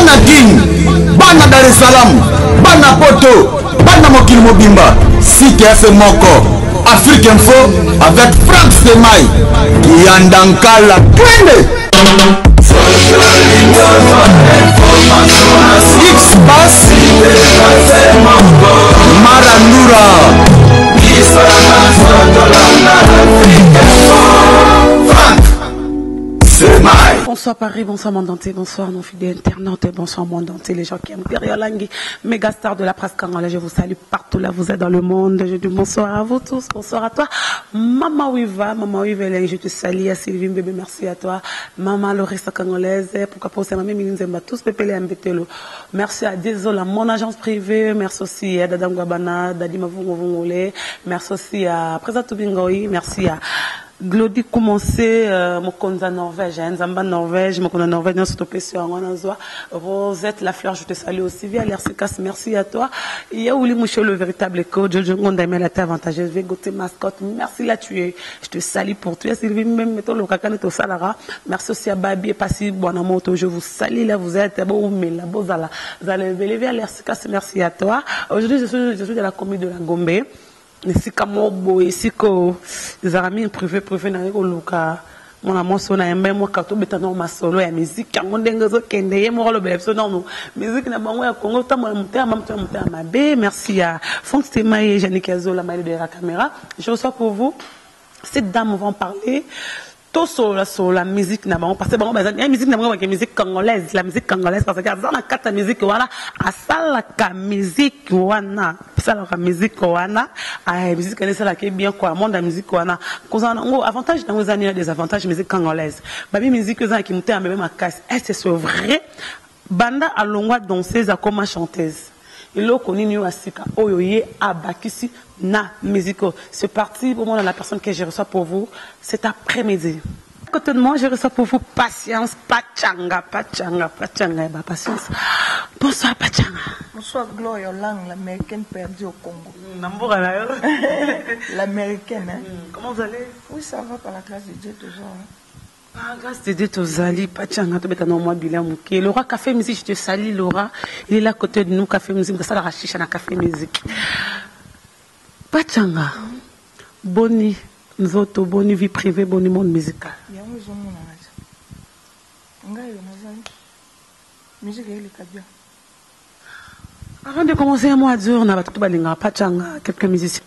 bana Guine, bana Dar es Salaam, bana Poto, bana Mokili Mobimba, site F Moko, Afrique Info avec Franck Semaï, Yandankala, Twende. X-Pass, Marandura. Bonsoir Paris, bonsoir monde entier, bonsoir nos fidèles internautes, bonsoir monde entier, les gens qui aiment derrière Langui, méga star de la presse congolaise, je vous salue partout là, vous êtes dans le monde, je dis bonsoir à vous tous, bonsoir à toi, Maman Wiva, je te salue, à Sylvie bébé, merci à toi, Maman Lorissa congolaise, pourquoi pas aussi, Maman Milinzemba, tous pépélé à Mbetelo, merci à Désola, mon agence privée, merci aussi à Dadam Gwabana, Dadi Mavungole, merci aussi à Président Tubingoï, merci à Glody commencé Mokonza Norvège, Nzamba Norvège, Mokonza Norvège, dans cette question, Rosette La Fleur, je te salue aussi, via l'RCCAS, merci à toi. Il y a Ouli Mouché, le véritable coach, Jojo Ngondamé, la terre avantageuse, Végoté Mascotte, merci là, je te salue pour toi, Sylvie, même, mettons le cacanet au Salara, merci aussi à Babi et Passi, Bonamoto, je vous salue là, vous êtes, bon, mais là, Bozala, vous allez via l'RCCAS, merci à toi. Aujourd'hui, je suis de la commune de la Gombe. Ici comme ici que les amis privés na ko luka mon amour sona embe mo kato betano ma solo ya musique kango ndenge zo kende ye mo lo bebso non musique na bango ya Congo ta mo muta ma be merci à Franck Semaï et Jannick Azola la de la caméra. Je reçois pour vous cette dame vont parler tout sur la musique na bango parce que bango la musique na bango musique congolaise, la musique congolaise parce que dans la carte musique voilà à ça la musique wana la musique wana ah musique elle ça qui est bien quoi monde la musique wana cause en avantage dans vos années des avantages musique congolaise babi musique ça qui montait même ma casse est-ce c'est vrai banda alongwa danseuse à comme chanteuse il a connu nous asika oyoye abakisi na musique c'est parti pour moi la personne que je reçois pour vous cet après-midi. À côté de moi, je reçois pour vous Patience, Pachanga, patience. Bonsoir Pachanga. Bonsoir Gloria Lang, l'américaine perdue au Congo. L'américaine, hein? Comment vous allez? Oui, ça va par la grâce de Dieu toujours. Hein? Par la grâce de Dieu, Tozali, Pachanga, tu es moi bilan mouké. Laura Café Musique, je te salue Laura. Il est là à côté de nous, Café Musique, ça la rachicha na Café Musique. Pachanga, Boni. Nous autres, bonne vie privée, bon monde musical. Avant de commencer un mois dur, on a tout balinga, Pachanga, quelques musiciens.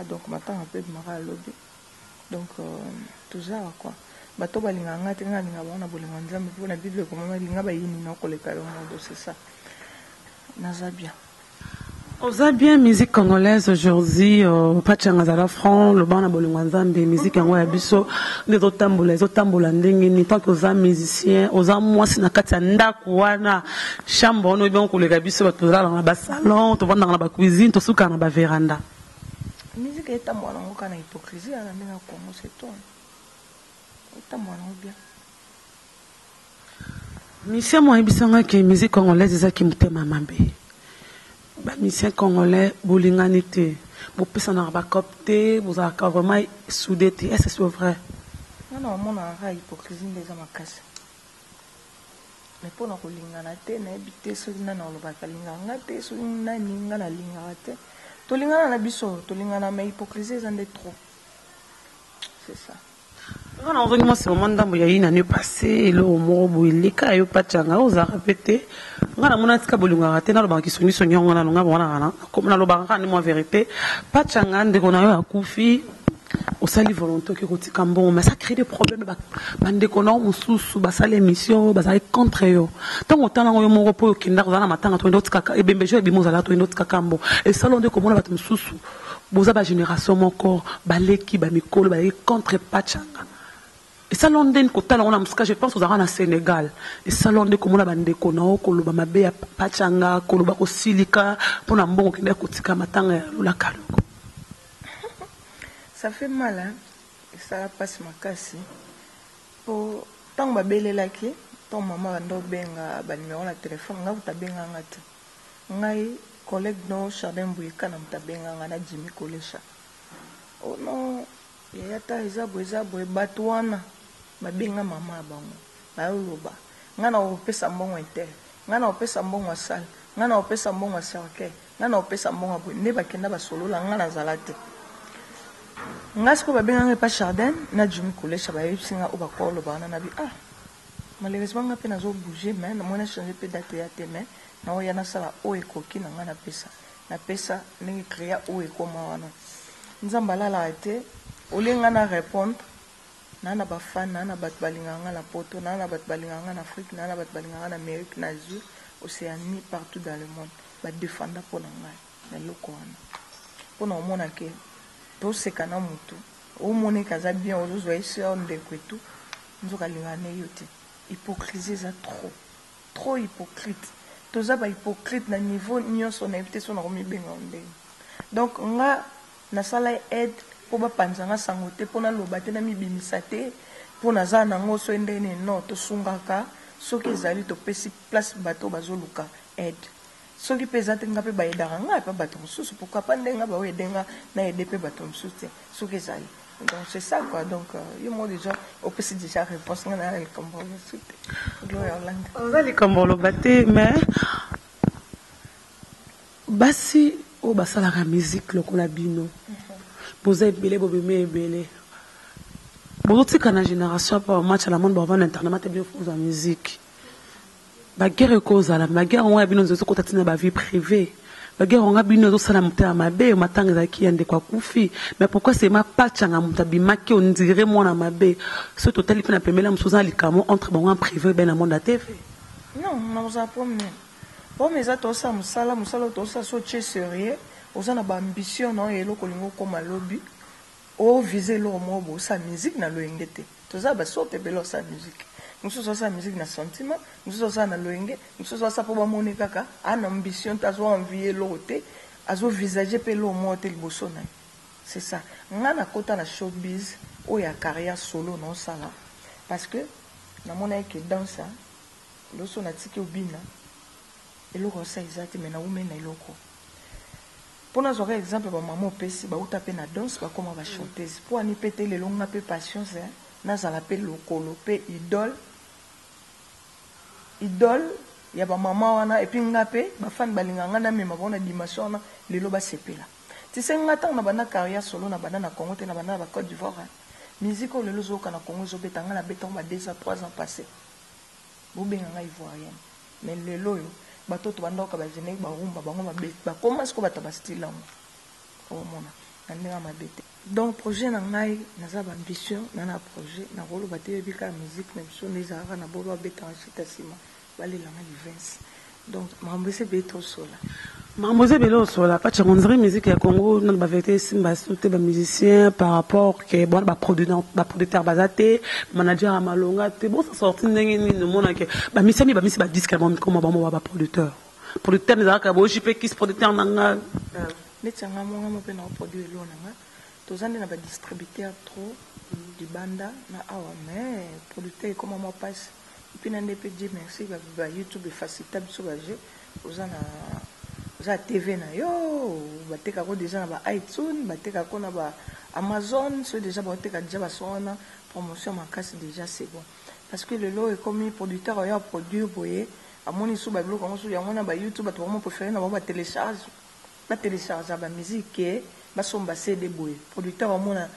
Donc, maintenant, on peut démarrer à l'objet. Donc, tout ça, quoi. Bato balinga, on a tinga linga, on a bolinga, on a Bible, comme on a linga, ba yini, non, qu'on les calme, c'est ça. Nazabia. On a bien musique congolaise aujourd'hui, Pachanga Zala Franc, le ban na bolingo nzambe, musique yango ya biso, les otambola ndenge ni tant que aux musiciens, aux moi si na kati ya ndako wana, chambre ono bien ko leka biso bato za na ba salon, to vanda na ba cuisine, to suka na ba veranda. Musique est tambola ngo kana hypocrisie na ndenge Congo c'est toi. Tambola bien. Mission mo ebisanga ke musique congolaise ezaki mutema mambe. Les musiciens congolais, bolinganité, vous pouvez en avoir copté, vous avez vraiment soudé. Est-ce que c'est vrai? Non, mon arrêt hypocrisie des hommes à casse. Mais pour nous, bolinganité, n'habiter sur une nana, on va pas linganate, sur une nana, la linganate. Tolingana la biso, tolingana, mais hypocrisie, c'est trop. C'est ça. Non, vraiment, c'est au moment où il y a une année passée, là, au moment où il y a eu Pachanga, on a répété. On a mon atika bolunga raté, dans le banc qui sont ni on a longa, comme dans le banc, on a vérité. Pachanga, dès qu'on a eu un coup fi, au sali volontaire qui rôtit cambon, mais ça crée des problèmes. Dès qu'on a un sous, ça l'émission, ça est contre eux. Tant qu'on a un repos qui n'a pas matin, on a d'autres caca, et bien, je vais vous aller d'autres cacambo. Et ça, on dit comment on va te sous. Vous avez génération mon corps, baleki, bamikolo, contre Pachanga. Et ça, London, je pense que vous avez au Sénégal. Et ça, London, comme on a bandé, qu'on a, qu'on a mabé, Pachanga, qu'on a silika, pour un bon qui est à matanga, la calme. Ça fait mal, hein. Et ça passe ma casse. Pour tant que bébé là qui, ton maman a ndô benga, ba numéro la téléphone, nga uta benga ngati. Ngai collègue no Chardin Bouika na uta benga ngana Jimmy Kolesha. Oh non, yata ezabo batwana. Babenga mama bango. Ba oloba. Nga na opesa mbongo inter. ngana opesa mbongo asal ngana opesa mbongo cercueil ngana opesa mbongo boy ne bakenda basolola ngana zalate ngasi ko babenganga pa jardin na Jimmy Kolesha ba yipsinga o bakolo bana na bi malheureusement nga pe nazo bouger mais na mona changer pe date ya te mais na o yana sala o ekoki na ngana pesa na pesa ndenge créer o ekoma wana nzamba lala te olinga na répondre nana ba fan nana bat balinganga la poto nana bat balinganga na Afrique nana bat balinganga na Amérique na Asie Océanie partout dans le monde ba défendre pour na ngai na loko wana pour na mona ke to sekana mutu o mone kaza bien ozo zo ese on de kwetu nzoka lingane yote hypocrisie za trop hypocrite toza ba hypocrite na niveau nyonso na éviter so na komi benga onde donc nga na sala aide po ba panzanga sango te pona loba te na mibimisa te pona za na ngoso endene no to sungaka soki ezali to pesi place bato bazoluka aide soki pesa te nga pe ba edaka nga pa bato mosusu pourquoi pas ndenga ba wedenga na aider pe bato mosusu te soki ezali donc c'est ça quoi donc yo mo déjà au pesi déjà réponse nga na le combo sute gloire Hollande on va les combo baté mais basi o basala la musique lokola bino boza ebele bobeme ebele bozotika na génération pa match à la monde bavana internet te bien foza musique baguerre ekozala baguerre ngo ya bino nzokota tina ba vie privée baguerre ngo bino zosala motema mabe matanga ezalaki ya ndeko akufi mais pourquoi c'est ma pachanga moto abimaki on dirait mwana mabe so totali mpe na pemela mosusu oza likamo entre bango en privé ben na monde ya tv non nakozala problème pome eza tosa mosala tosa so tie sérieux oza na baambition na oyo eloko olingi okóma lobi ovise eloko moko bosa musique na loyenge te toza basorte ebele osala musique mosusu osala musique na sentiment mosusu osala na loyenge mosusu osala mpo bamoni kaka ana ambition te azoenvie eloko te azovisage mpe eloko moko te liboso na ye c'est ça nga nakota na showbiz oyo ya carrière solo na osala parce que namona eke dansa loso natiki obina eloko osala eza te me naumena eloko mpona azwaka exemple bamama opesi bauta mpe na danse bakoma bachanteuse mpo ani mpe te lelo nga mpe patience nazala mpe lokolo mpe idole ya bamama wana epui nga mpe bafani balinganga namema bona dimension wana lelo basepela tise nga ntango na banda carrière solo na banda na Congo te na banda na bacote d'ivoire musique oyo lelo ozoyoka na Congo ezobeta nga na betango ba 2 ans 3 ans passé bobenga nga ivoirienne mais lelo oyo batoto bandoka bageneki barumba bango bakoma siko bato bastile yango omona na ndenge ya mabe te donc projet na ngai naza baambition nana projet nakoloba te yebi kaka musique na biso nde ezalaka na bolo babetanga chita nsima balelanga livince donc makambo ese ebele tosola makambo eza ebele osola paci ondire musique ya congo nano bavérité esimba so te bamusicien par rapport ke bona baproducteur baza te manager ya malonga te bosa sorti ndenge nini omonake bamisiami bamisi badisque ya bomikoma bango baproducteur producteur ezalaka boji mpe kisi producteur nanga neti yanga mongamo mpe na oproduire elo nanga toza nde na badistributeur trop libanda na awa mais producteur ekoma mwa mpasi epuis na nde mpe die merci bayoutube efacilita biso baje oza na TV na yo batekako déjà na ba iTunes batekako na ba Amazon so déjà bateka déjà basona promotion makasi déjà c'est bon parce que le lot est comme producteur ya produire boye amoni sou ba biloko ngo sou yango na ba YouTube bato vraiment préféré na ba télécharge ba musique ba somba CD boye producteur amona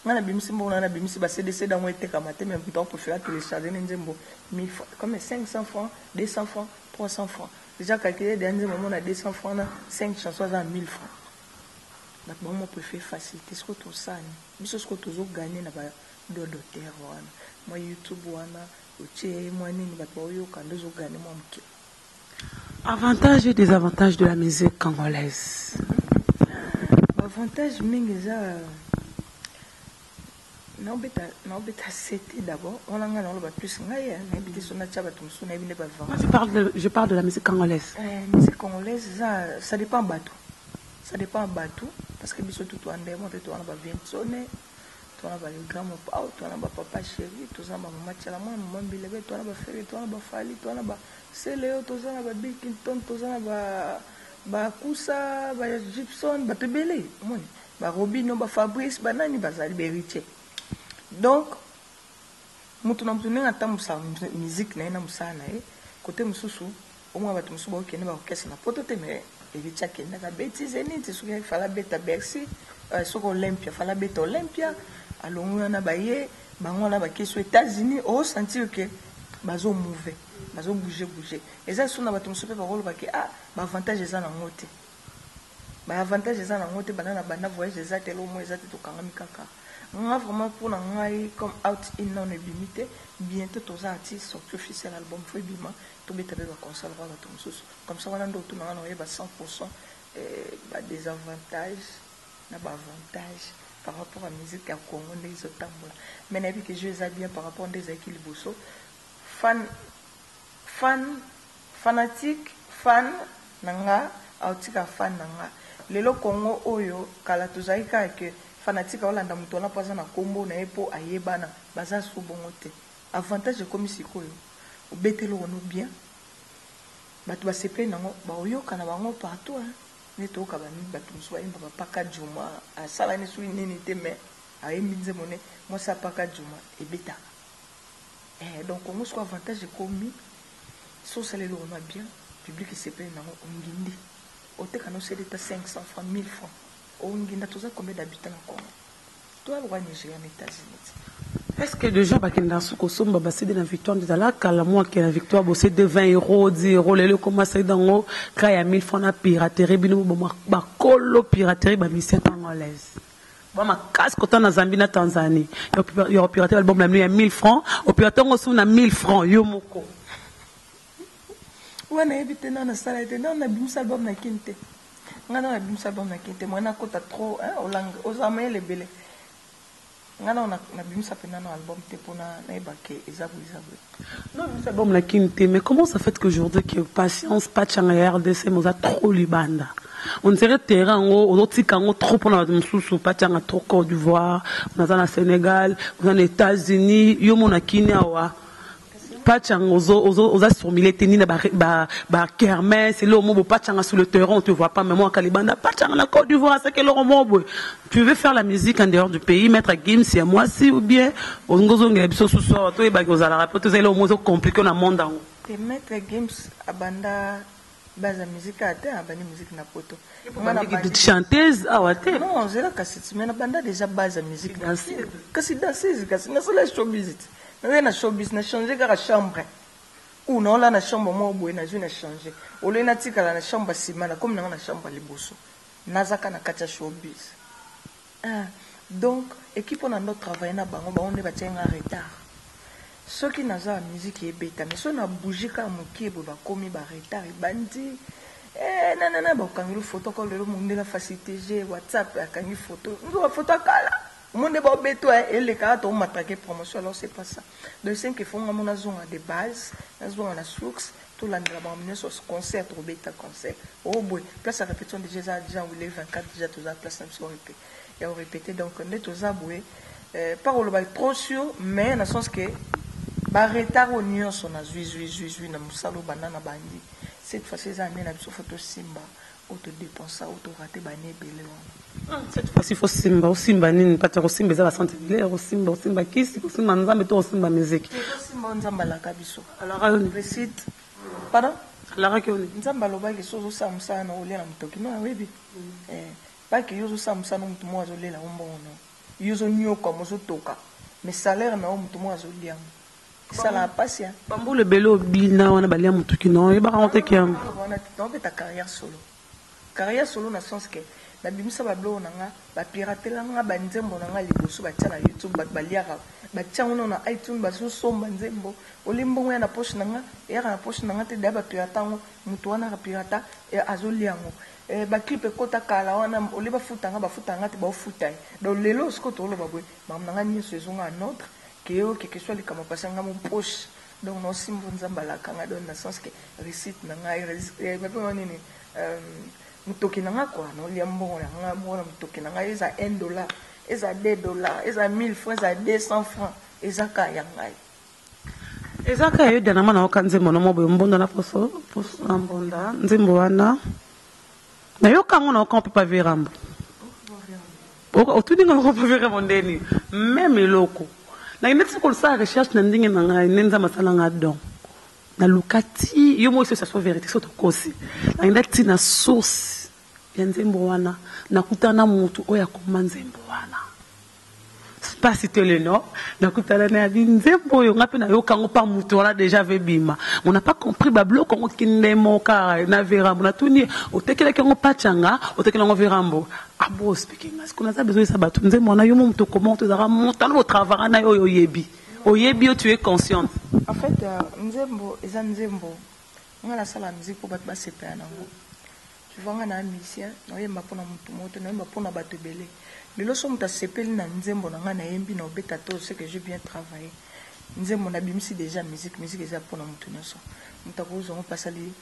ngana bimisi mbona na bimisi ba CD dans eteka maté même plutôt préféré télécharger nzembo 1000 francs comme 500 francs 200 francs 300 francs déjà calculé dernier moment on a 200 francs 5 chansons à 1000 francs donc moi préfère faciliter ce que tout ça biso ce que toujours gagner na ba d'auteur wana moi YouTube wana otie moi nini ba yo kando zo gagner moi mke avantages et désavantages de la musique congolaise avantage mingi za naobeta sete d'abord on a ngana ba plus ngai na bité sona tcha bato msuna ebine ba vent je parle de la musique congolaise musique congolaise ça dépend bateau parce que biso tout ande mo te to na ba viensone to na ba grand mo pa to na ba papa chéri to za ba mama tchala mo mama bilebe to na ba frère to na ba fali to na ba seleo to za na ba Bilkington to za na ba kusa ba Gibson ba tebele mo ba Robino ba Fabrice ba nani bazali beritier. Donc mutu na mutu nenga tamusa musique na ina musana côté mususu au moins bato musuba okende ba orchestre na poto te mais evitia kende ka bêtise niti soki fala beta Bercy soko Olympia fala beta Olympia alongo na baye bango na bakeso États-Unis au sentir que bazo mouver bazo bouger eza sona bato musuba ba rolo ba ke ba avantage eza na ngote ba avantage eza na ngote banana bana voyage eza te lo mo eza te to kangami kaka nga vraiment pour na ngai comme out in non limité bientôt tous artistes sorti officiel album foi bima to beta ba concert ba bato mususu comme ça wana ndo to na ba 100% ba désavantages na ba avantage par rapport à la musique à Congo les otambola mais na que je les bien par rapport des équipes liboso fanatique fan nanga autika fan nanga lelo Congo oyo kala tozaika ke fanatique olanda muto na paza na kombo na epo ayebana baza subongo te avantage comme sikoyo obetelo ono bien batu basepe nango ba oyoka na bango partout ne toka ba mi batu mso ayimba paka juma asala ni sui nini te mais ayimbi nzemone mo sa paka juma ebeta donc on soit avantage comme so salé le ono bien public sepe nango ngindi oteka no c'est d'état 500 francs 1000 francs onginda toza combien d'habitants na Congo toi le roi Nigeria les États-Unis est-ce que déjà bakenda suko somba basé de la victoire de la kala moi que la victoire bossé de 20 €, 10 €, les commencer dans kaya 1000 francs na piraterie bino ba kolo piraterie ba mission congolaise ba ma casse kota na Zambie na Tanzanie yo piraterie album la 1000 francs au pirateur on na 1000 francs yo moko wana ebite na sala ete na bimsa album na kinte ngana na bimsa album na kinte moi na kota trop olang ozama le belé ngana na bimsa pena na album te pona na ebake ezabu non bimsa album na kinte mais comment ça fait qu'aujourd'hui que patience patch en RDC moza trop libanda on dirait terrain on otika ngo trop pona mususu patch en trop Côte d'Ivoire on a na Sénégal on a les États-Unis yo mona kinia wa Pachang oza formulé tenir ba kermesse c'est le mot pachanga sur le terrain on te voit pas mais moi Kalibanda pachanga la Côte d'Ivoire c'est que le mot tu veux faire la musique en dehors du pays mettre à game c'est moi si ou bien on ngozo ngela biso sous so to ba kozala rapporter c'est le mot compliqué na monde en te mettre games abanda base de musique à terre abandi musique na poto chanteuse awate non c'est la cassette mais na banda déjà base de musique danseuse kasi na sala showbiz na showbiz na changer ka chambre ou non là na chambre mo boye na je na changer au lieu na tika na chambre simana comme na chambre liboso nazaka na kacha showbiz donc équipe on a notre travail na bango ba on est batien en retard ceux qui naza musique et beta mais so na bouger ka mokiebo ba komi ba retard bandi nanana ba kangiru photo ko le monde la facilité j'ai WhatsApp akangi photo ndo photo kala monde ba beto et les cas on m'attaquer promotion alors c'est pas ça donc c'est qu'il faut on a zone de base na zone na source tout l'année là on a sur concert au beta concert oh boy place à répétition déjà ou les 24 déjà tous à place même sur répéter et on répéter donc on est tous à bouer parole ba trop sûr mais dans le sens que ba retard au nion son a zui na musalo banana bandi cette fois ces années na biso photo simba auto dépenser auto rater bané belé cette fois il faut simba nini pas trop simba za santé l'air simba kisi simba nzambe to simba musique simba nzamba la kabiso alors récite pardon alors que nzamba lo ba ke sozo samsa na ole na mtoki no webi pas que yozo samsa no mtu mwazo lela ombono yozo nyoko mozo toka mais salaire na mtu mwazo liam ça la passe bambo le belo bina wana balia mutuki no e ba raconter que on a ta carrière solo na sens que na bimisa ba blo nanga ba pirater nga ba nzembo nanga liboso ba tia na YouTube ba baliaka ba tia ono na iTunes ba so somba nzembo olimbo ngwe na poche nanga era na poche nanga te da ba pirata ngo mutu wana ka pirata azoliango ba clip kota kala wana oliba futanga ba futanga te ba futa donc lelo sko to lo ba boy ba nanga ni saison à notre que soit les camarades nga mon poche donc non simbo nzamba la kanga don na sens que receipt nanga mais pas nini mutoki nanga quoi no liambo nanga mo mutoki nanga eza $1 eza $2 eza 1000 francs eza 200 francs eza ka yangai eza ka yo dana mana okanze mono mo bondo na poso ambonda nzimbo wana na yo kango na okampe pa virambo o tudinga ko pa virambo ndeni même loko na inetsi ko sa recherche na ndinge na ngai nenza masala nga don na lukati yo mo ça soit vérité so to kosi na ndati na source ya nzembo wana na kutana mutu oya koma nzembo wana pas citer le nom na kutana na nzembo yo ngapi na yo kango pa mutu wana déjà ve bima on n'a pas compris ba bloc on kindemo ka na verambo na tuni otekela kango pachanga otekela ngo verambo abo speaking parce qu'on a besoin de ça batu nzembo wana yo mutu comment tu zara montant au travail na yo yebi oyebi tu es consciente. En fait, nzembo eza nzembo nga la sala musique pour battre basepa nango. Tu vois nga na musicien na yemba pona mutu moto na yemba pona bato belé. Lelo so muta sepeli na nzembo na nga na yembi na obeta to c'est que j'ai bien travaillé. Nzembo na bimisi déjà musique eza pona mutu nyonso. Muta ko zo pasali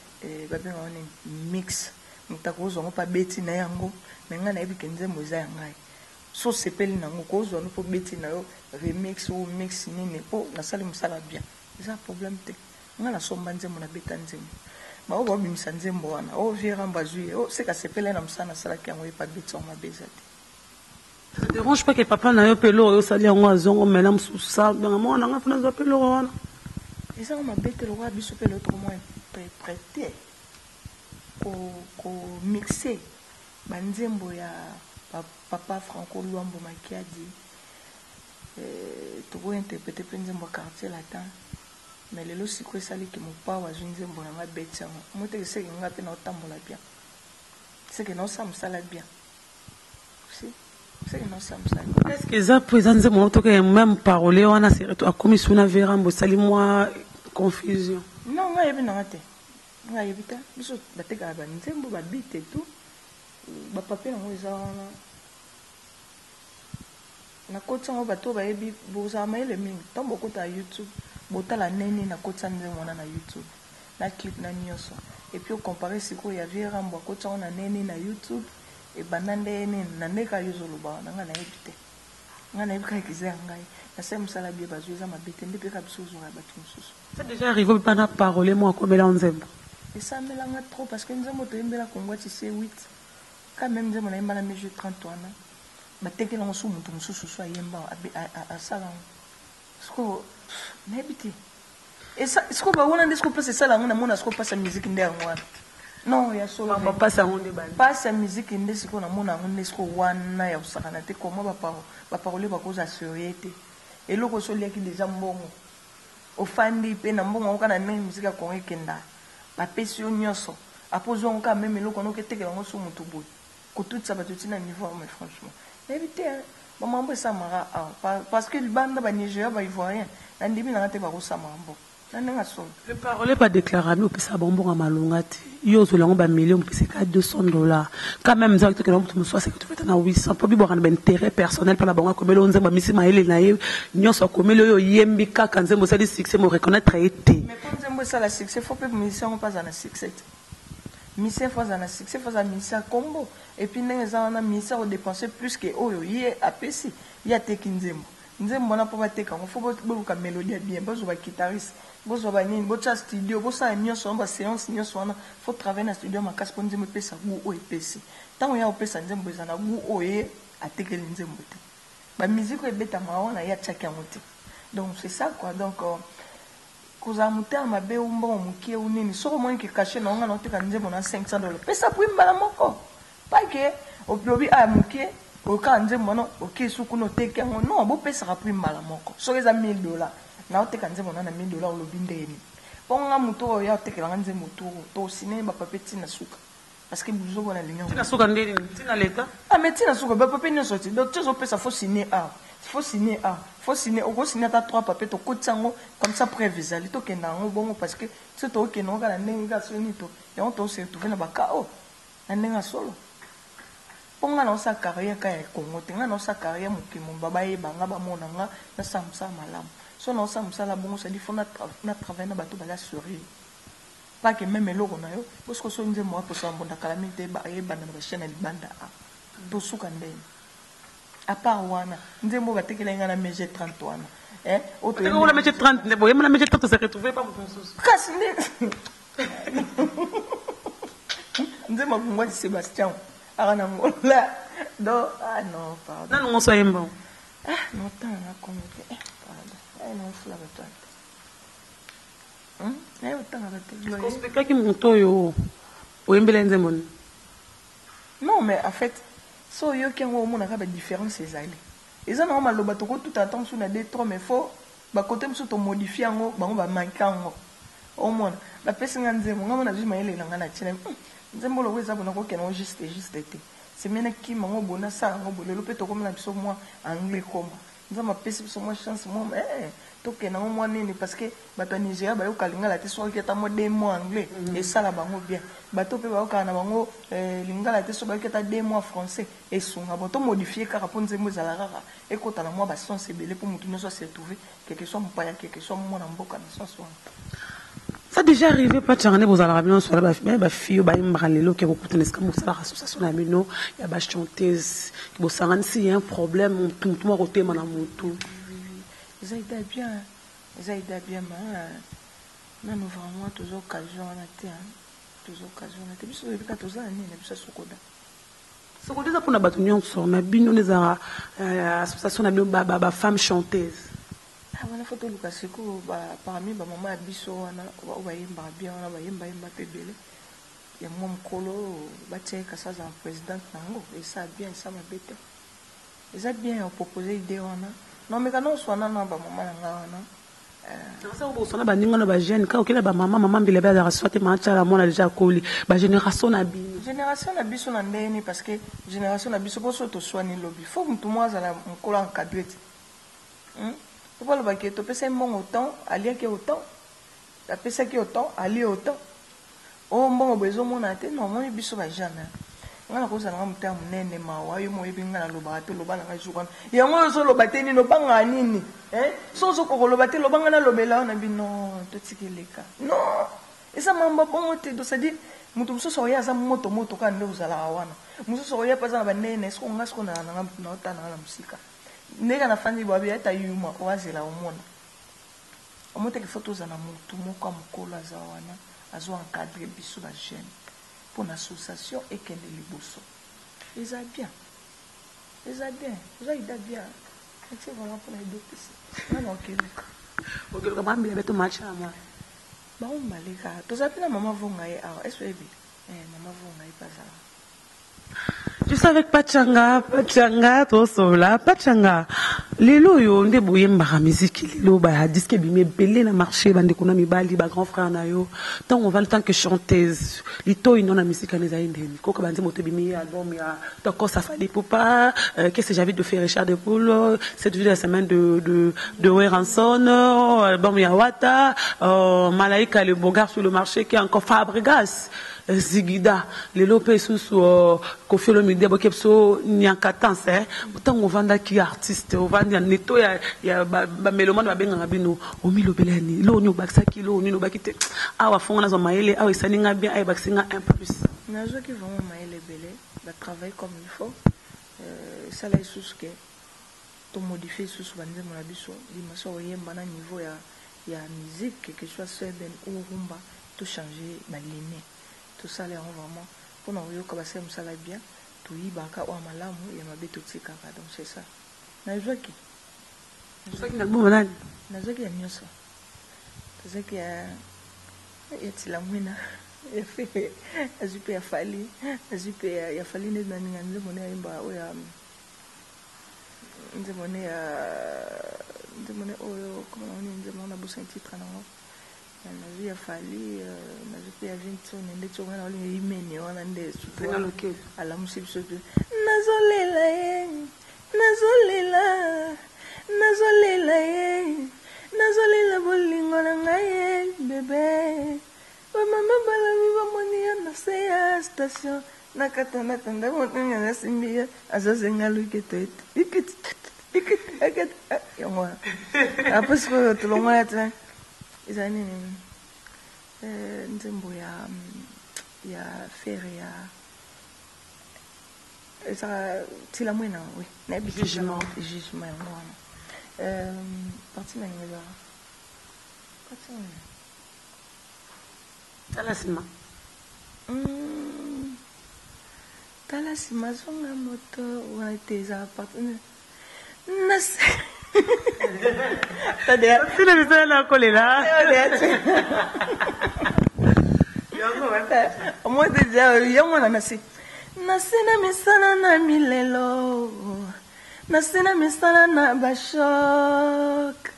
babenga wana mix. Muta ko zo pa beti na yango mais nga na yebi ke nzembo eza yangai. So sepeli nango ko zo no po beti na yo remix ou mix nini po na sali musala bien. C'est un problème. On a la somme de mon habitant. Ma o bim sanzembo wana o vira mbazui o c'est que c'est pelé na msana sala ki yango pas bête on ma bezati. Ça dérange pas que papa na yo pelo yo sali yango azongo mena msusa dans moi na ngafuna zo pelo wana. Et ça on ma bête le roi biso pelo autrement prêté ko mixer banzembo ya papa Franco Luambo Makiadi. Tu peux interpréter plein de quartier latin mais les lois quoi ça qui mon pas wa junze mbona ma bête moi te c'est nga pe na otambola bien c'est que non ça me sala bien si c'est que non ça me sala est-ce que ça présente mon to que même parler on a c'est à comme si on a verambo sali moi confusion non nga yebi na te nga yebi ta biso bateka ba nzembo ba bite tout ba papier ngo za na kotsa ngo bato ba yebi boza maile mingi tombo kota YouTube botala nene na kotsa nzembo na YouTube na clip na nyoso et puis comparer siko ya virambo kotsa na nene na YouTube e banande nene na ndeka yozolo ba na nga na yebite nga na yebika kiza ngai na sema sala bie bazuza mabete ndepé ka bisozo ba batu mususu c'est déjà arrivé pas na parler moi comme là nzembo et ça me langa trop parce que nzembo to yembela kongwa ti C8 quand même nzembo na yembala mes jeux 30 ans bateke na musu mutu mususu so yemba a sala sko nebiti et ça est-ce que ba wona ndisco passe ça là on a mona sko passe musique ndenge wana non ya solo ba passe on de bal passe musique ndisco na mona ndisco wana ya usakana te comment ba parole ba cause assurité et loko so liaki déjà mbongo ofandi pe na mbongo kana na musique ko ekenda ba pesio nyoso apozo on ka même loko no keteke ngo so mutu boy ko tout ça ba tout na niveau mais franchement éviter maman bo ça mara parce que le bande ba Nigeria ba ivoirien na ndimi na te ba ko ça mambo na nga so le parole pas déclarable puis ça bonbon à malongati yo zo lango ba million puis c'est $200 quand même ça que l'homme me soit c'est que tu fais na 800 pour bi bo un intérêt personnel par la bonga comme l'on nzemba misi maele na ye nyoso comme le yo yembi kaka nzembo ça dit succès me reconnaître été mais quand nzembo ça la succès faut pas musicien on pas en succès musicien faut en succès faut en musicien combo et puis ndenge za na musicien on dépenser plus que oyo yé apesi ya teki nzembo nzembo na po ba teka on faut bo ka mélodie bien bozo ba guitariste bozo ba nini bocha studio bosa nyoso ba séance nyoso wana faut travailler na studio makasi po nzembo pesa gu o epesi tango ya opesa nzembo ezana gu oye atekeli nzembo te ba musique ebeta maona ya tchaki yango te donc c'est ça quoi donc koza muta mabe umbo mukie unini soko mo ki caché na nga na teka nzembo na $500 pesa po imbala moko pas que obi a mukie o ka nzembo no okie suku no teke yango non bo pesa ka po imbala moko so eza $1000 na oteka nzembo na $1000 olobi ndeni ponga muto ya otekela nzembo to sine ba papeti na suka parce que buzo bona linga tina suka ndeni tina leta ah mais tina suka ba papeti no sorti donc tu zo pesa faut signer faut signer au signer ta 3 papiers to kotsango comme ça prévisali to kenda ngo bongo parce que c'est to ke no kala ndenge ka soni to ya on to se trouver na ba kao na ndenge solo ponga na sa carrière ka ya Congo tenga na sa carrière mukimo baba ye banga ba mona nga na samsa malamu so na samsa la bongo ça dit faut na travailler na bato bala sourire pas que même eloko na yo parce que so nzembo apo sa mbonda kala mite ba ye banda na ba chaîne libanda a to suka ndeni à part wana nzembo batekela nga na meje 30 wana autre on la meje 30 ne boye na meje 30 se retrouver pas mon sous kasi nzembo ngwa Sébastien arana ngola do non pardon non on soit bon non tant na comité pardon non fla beto Spectacle monto yo. Oyembele mon. Non, mais en fait, so yo qui ont une différence c'est ça. Et ça normalement le bateau tout attend sur la D3 mais faut ba côté mso to modifier ngo ba ba manquer ngo. Au moins, la personne nzembo ngamo na jima ile ngana chine. Nzembo lo weza bona ko kena juste été. C'est mena ki mango bona sa ngo bolelo pe to comme na biso moi anglais comme. Nzama pesi biso moi chance moi to kena ngo moi nini parce que bato Nigeria ba yo kalingala te so ki ta mo 2 mois anglais et ça la bango bien. Bato pe ba yo kana bango lingala te so ba ki ta 2 mois français et sunga bato modifier car pour nzembo za rara et ko ta na moi ba sens belé pour mutu no so se trouver quelque chose mpaya quelque chose mo na mboka na sens so. Ça déjà arrivé pas tchangane vous allez bien sur la fille ba imbralelo qui beaucoup tenez comme ça l'association la mino il y a ba chanteuse qui bo sangane si un problème tout moi côté mana mutu ça ida bien ma na nous vraiment toujours occasion na te toujours occasion na te biso bika tozana ni na biso sokoda sokoda pour na batu nyonso na bino les association na bino ba femme chanteuse. Wana photo lukasiko ba parmi ba mama biso wana ba yemba bien wana ba yemba pebele ya mom kolo ba tcheka ça en président nango et ça bien ça m'a bête et ça bien proposer idée wana non mais quand on soit na ba mama nga wana ça on sona ba ninga na ba jeune ka okela ba mama mbile ba za soit matcha la mona déjà koli ba génération na biso na ndeni parce que génération na biso pour soto soigner lobby faut que tout moi za la mkola encadré pour le baquet, tu peux faire bon autant, aller qui autant, la pesa qui autant, aller autant. Oh, bon, besoin mon athée, non, moi, il biso va jamais. On a cause à un terme nene, ma ouais, moi, il vient à l'obaté, le ban à jouer. Il y a moi, solo baté, ni no bang à nini. Sans au corps, le baté, le bang à l'obéla, on a dit non, tout ce qui est le cas. Non, et ça m'a bon, c'est dit, mutu soya za moto quand nous allons avoir. Mutu soya pas à nene, est-ce qu'on a ce qu'on a dans la musique. Nega na fandi babi eta yuma wazela omona omote ke photos na mutu moko mokolo za wana azo encadrer biso ba jeune pour l'association et qu'elle liboso ils a bien ils ida bien c'est vraiment pour les deux petits non ok ok comment bien beto match à moi ba on malika to zapina mama vonga e awa SWB mama vonga e pas ça. Juste avec Pachanga, tout ça Pachanga. Lelo yo nde boyemba la musique lelo ba disque bimé belé na marché bande kuna mibali ba grand frère na yo. Tant on va le temps que chanteuse. Lito ino na musique na zaindeni. Ko ka bande moto bimé album ya Toko Safadi Poupa, qu'est-ce que j'avais de faire Richard de Poule, cette vie de la semaine de Weranson, album ya Wata, Malaika le beau gars sur le marché qui est encore Fabregas. Zigida les lopes sous Kofi Olomide bokepso nyankatance autant on vanda qui artiste on vanda neto ya ba melomane ba benga bino o milobelani lo nyo baksa kilo nyo bakite awa fonga na zo maele awa isaninga bien ay baksinga 1 plus na zo ki vraiment maele belé ba travailler comme il faut ça là sous que to modifier sous bande mon abiso dimaso yemba na niveau ya musique quelque chose ben ou rumba to changer ba ligne tout ça là vraiment pour nous yo kabase musala bien to yibaka wa malamu ya mabeto tika donc c'est ça na joki na bon nani na joki ya nyoso tozaki ya tilamwina ya fe azupe ya fali azupe ya fali ne na ninga mone ya imba o ya mone oyo comment on dit mona bossa titre na na vie ya fali na vie ya vinto nende tsonga na oli imene wana nde super ala musique sote nazolela bolingo na ngai bébé ba mama bala viva monia na se station na katana tanda monia na simbia azazenga luketo ikit yongo après ce que l'on a dit izani nzembo ya faire ya ça tila mwena oui na jugement parti na ngela parti talasima zonga moto wana teza parti Sina misala na kolela. Moi déjà yamona nasi. Nasina misana na milelo. Nasina misana na bashok.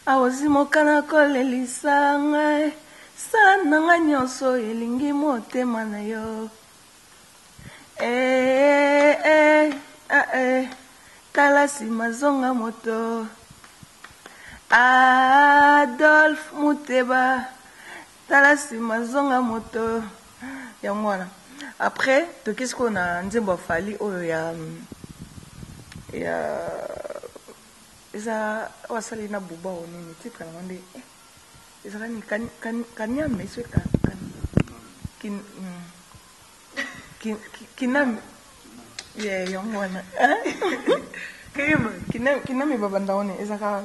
Awozimokana kolelisa ngai. Sana nga nyonso elingi motema na yo. Tala nsima zonga moto. Adolphe Muteba. Tala nsima zonga moto. Yango wana. Après, qu'est-ce qu'on a nzembo fali oyo ya eza wasali na buba onini titre na ngande eza kanya meso kinam ye yango wana kinami babanda one eza ka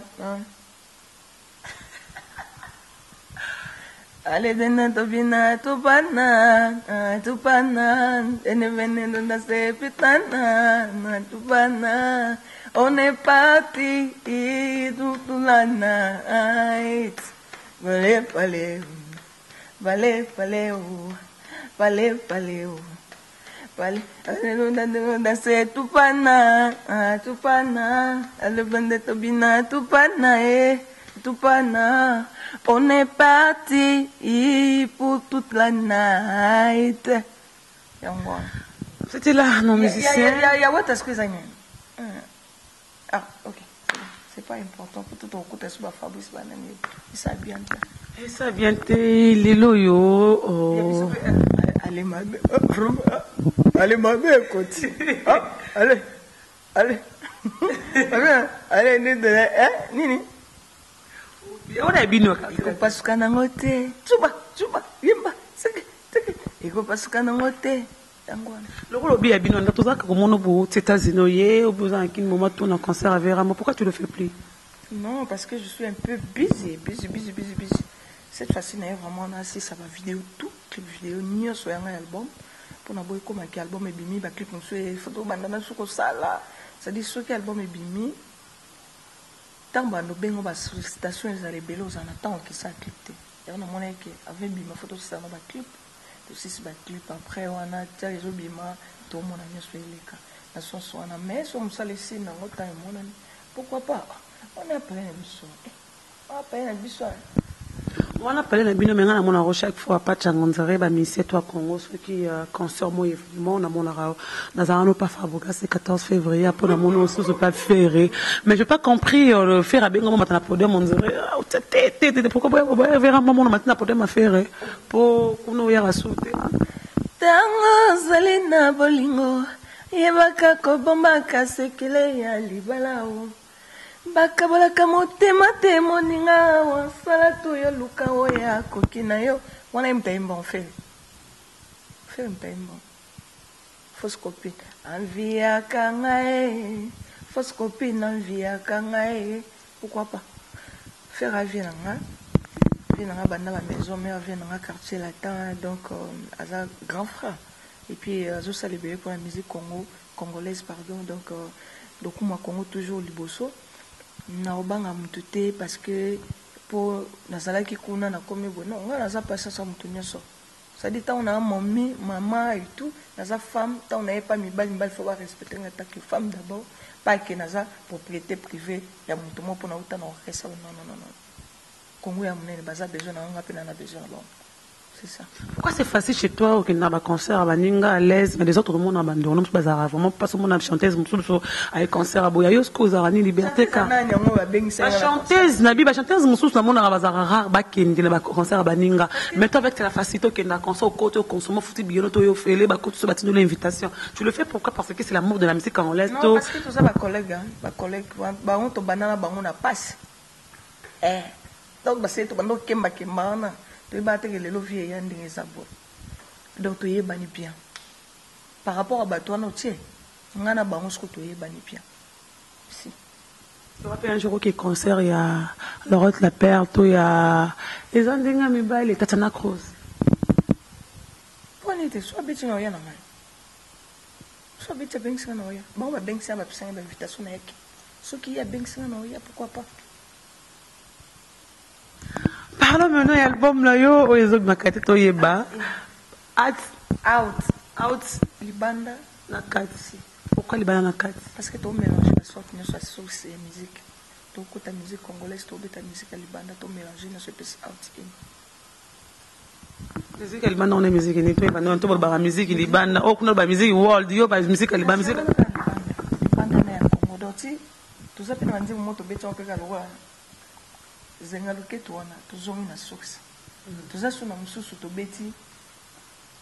ale dena tobina tupana ene venendo na se pitana na tupana on est parti toute la night vale na se tupana ale bende tobina tupana on est parti pour toute la night. C'était là, nos musiciens. Il y a what est-ce que ça y est? Ah, ok. C'est pas important pour tout le côté sur Fabrice Banani. Ça vient. Ça vient les loyaux. Allez, ma belle. Allez, ma belle, côté. Allez. Allez, Nini. On a bino. Ikopasuka nango te. Tsuba, yimba. Seke. Ikopasuka nango te. Tangwana. Le bi a bino ndatoza ka komono bo États-Unis ye au besoin qu'un moment ton concert à Vera. Pourquoi tu le fais plus? Non, parce que je suis un peu busy. Cette fois-ci, il y a vraiment assez ça va vidéo tout clip vidéo ni sur un album pour na boy comme un album et bimi ba clip sur photo bandana sur sala. Ça dit ce qui album et bimi tant bando bengo ba sollicitation les aller belos en attend que ça clipté. Et on a monnaie que avec bima photo ça ba clip to six ba clip après on a tia les bima tout mon ami sur les cas. La son soit na mais on ça laisser dans notre temps mon ami. Pourquoi pas? On a plein d'émissions. On a plein d'émissions. On a parlé de bino mais on a mon chaque fois pas changonzare ba mission toi Congo ce qui concert moi évidemment on a mon dans pas fabriqué c'est 14 février après on a mon aussi pas faire mais j'ai pas compris le faire à bengo maintenant pour mon pourquoi pas vers un moment maintenant pour ma faire pour nous ya sauter tango zalina bolingo yebaka ko bomba kasekele ya libalao bakabolaka motema te moninga wasala to yo luka oya koki na yo wana mtaimba mfele mtaimba fausse copine envia kangae fausse copine envia kangae pourquoi pas faire avis nanga banda ba maison mais avis nanga quartier latin donc aza grand frère et puis azo célébrer pour la musique congolaise pardon donc moi Congo toujours liboso na obanga mutu te parce que pour nazalaki kuna na komi bon non nga naza pas ça mutu nyoso ça dit on a mamie maman et tout naza femme on n'a pas mibali faut respecter en tant que femme d'abord pas que naza propriété privée ya mutu mo pona uta na okesa non Congo ya munene baza besoin na nga pe na besoin bon c'est ça. Pourquoi c'est facile chez toi au Kenya ba concert ba ninga à l'aise mais les autres monde en bande on bazara vraiment pas seulement na chanteuse mususu avec concert à boya yo ce cause arani liberté ka ba chanteuse na bi ba chanteuse mususu na mona bazara rare ba kende na ba concert ba ninga mais toi avec la facilité que na concert au côté consommer fouti biono to yo fele ba côté so ba tino l'invitation tu le fais pourquoi parce que c'est l'amour de la musique en l'aise non parce que tout ça ba collègue ba on to banana ba on a passe donc ba c'est to bando kemba na tu vas te les leviers y a des sabots donc tu es bani bien par rapport à bateau non tiens on a banque ce que tu es bani bien si tu vas faire un jour qui concert il y a Laurette la Perle tout il y a les andinga mi baile Tatiana Cruz pour n'être soit bête non rien soit bête ben ça non rien bon ba ben ça ba pisa ba invitation na yake Ce qui y a bien ça, non, il y a pourquoi pas. Parlons maintenant de l'album là, yo, oyezo makate to yeba. Out. Libanda. Nakati. Pourquoi Libanda nakati? Parce que tu mélanges la sorte de source et musique. Tu écoutes ta musique congolaise, tu écoutes ta musique à Libanda, tu mélanges la surface out in. Musique à Libanda, on est musique ni toi, on est la musique Libanda. Oh, on a la musique world, yo, la musique à Libanda, musique. Libanda na Congo doti. Tu sais pas dire moto beti on peut galoa. Zenga loketo wana, tu zongi na source. Tu sais sona mususu to beti